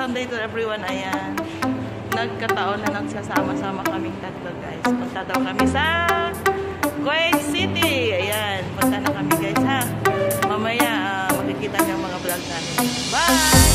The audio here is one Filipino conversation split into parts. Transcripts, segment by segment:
Sunday to everyone. Ayan. Nagkataon na nagsasama-sama kaming tatlo, guys. Punta daw kami sa Kuwait City. Ayan. Punta na kami, guys, ha. Mamaya, makikita niyo ang mga vlog namin. Bye!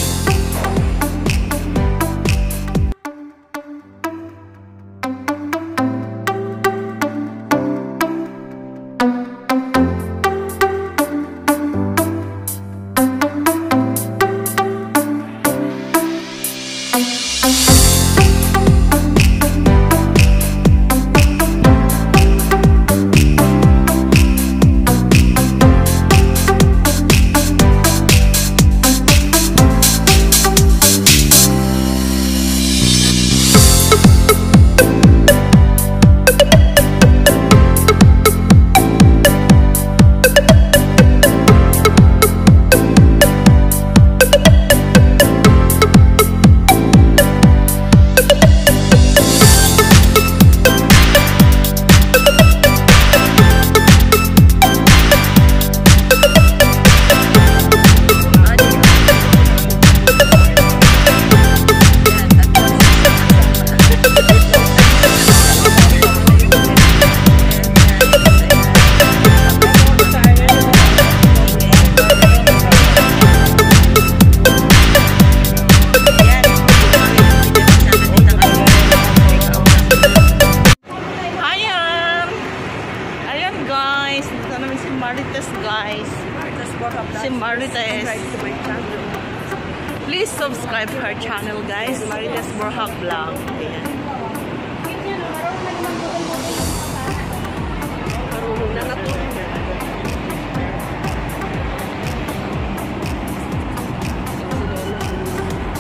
Please subscribe to her channel, guys. Marites Borhak Vlog. Ayan.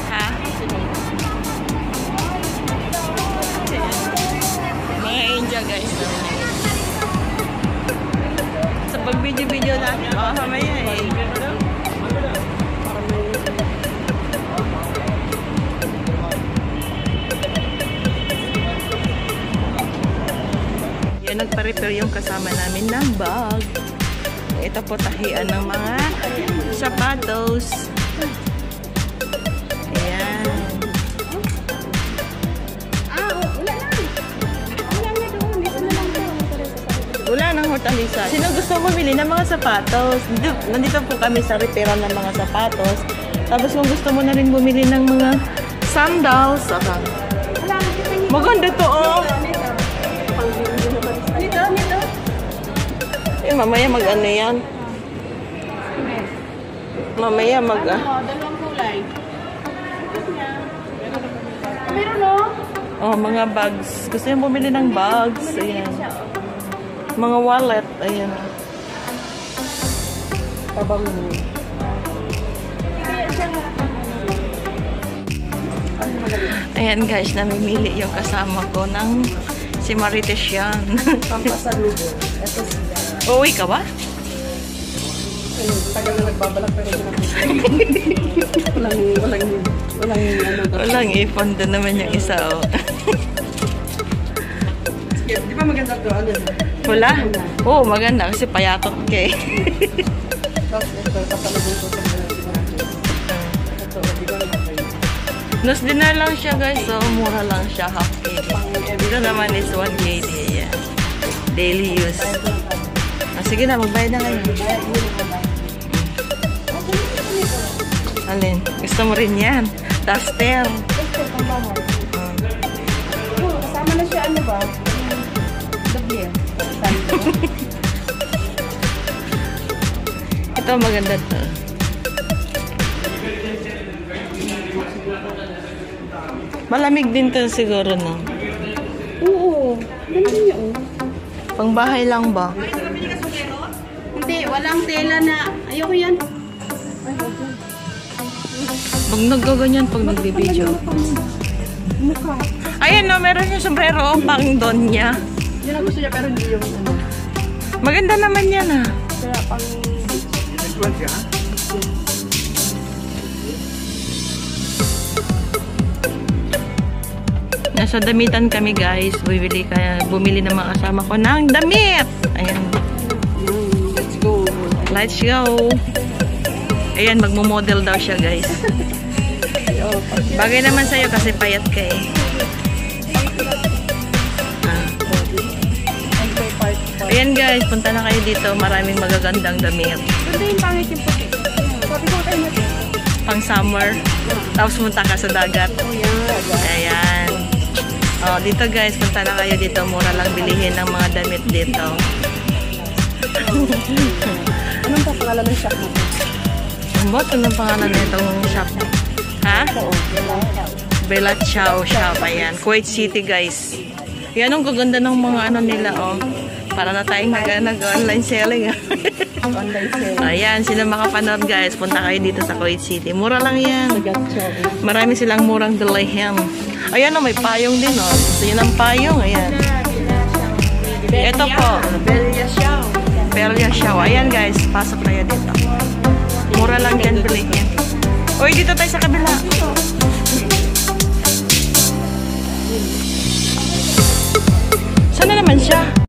Ha? Mga India, guys. Sa pag-video natin, baka mamaya eh. Nagpa-repair yung kasama namin ng bag. Ito po tahian ng mga sapatos. Ayan. Wala nang hortalisa. Sino gusto bumili ng mga sapatos? Nandito po kami sa repairan ng mga sapatos. Tapos kung gusto mo na rin bumili ng mga sandals, maganda to, oh. Mamaya mag-ano yan. Mamaya dalawang kulay. Meron, no? Oh, mga bags. Gusto yung bumili ng bags. Ayan. Mga wallet. Ayan. Pabango. Ayan, guys. Namimili yung kasama ko ng si Marites yan. Pampasalubo. Ito siya. Uuwi ka ba? Tagal na nagbabalak pero walang ipon doon naman yung isa, oh. Di ba maganda to? Ano? Wala? Oo, maganda kasi payatok ka eh. Tapos ito, pasalubong ko sa mga ito, di ba Nus dinner lang siya, guys. So, mura lang siya. Half KD. Dito naman is 1 KD. Yeah. Daily use. Sige na, magbayad na kayo. Alin? Gusto mo rin yan? Duster. Kasama na siya, ano ba? Doble. Ito, maganda to. Malamig din to siguro, no? Oo. Ganun niya, oh. Pangbahay lang ba? Hindi, walang tela na. Ayoko yan. Pag naggaganyan, pag nagbibideo. Mukha. Ayan, no, meron yung sombrero pang don niya. Yun ang gusto niya, pero hindi yung ano. Maganda naman yan, ha? Kaya pang... Nasa damitan kami, guys. Bumili ng mga kasama ko ng damit. Ayan. Let's go. Let's go. Ayan, magmo-model daw siya, guys. Bagay naman sa'yo kasi payat ka eh. Ayan guys, punta na kayo dito. Maraming magagandang damit. Hindi yung pangit yung puti. Sabi ko tayo natin. Pang summer. Tapos punta ka sa dagat. Oh, yeah. Ayan. Oh, dito guys, punta na kayo dito. Mura lang bilihin ng mga damit dito. Anong pa pangalan ng shop mo? Anong pangalan na itong shop? Ha? Bella Chow Shop. Ayan. Kuwait City guys. Yan ang gaganda ng mga ano nila oh. Para na tayong nag-online selling. Online sale. Ayan, sino makapanood guys, punta kayo dito sa Kuwait City. Mura lang yan. Marami silang murang dalayan. Ayan oh, may payong din oh. Gusto nyo ng payong? Ayan. Ito po. Belia Chow. Ayan guys, pasok tayo dito. Mura lang yan bilihin. Uy, dito tayo sa kabila. Saan na naman siya?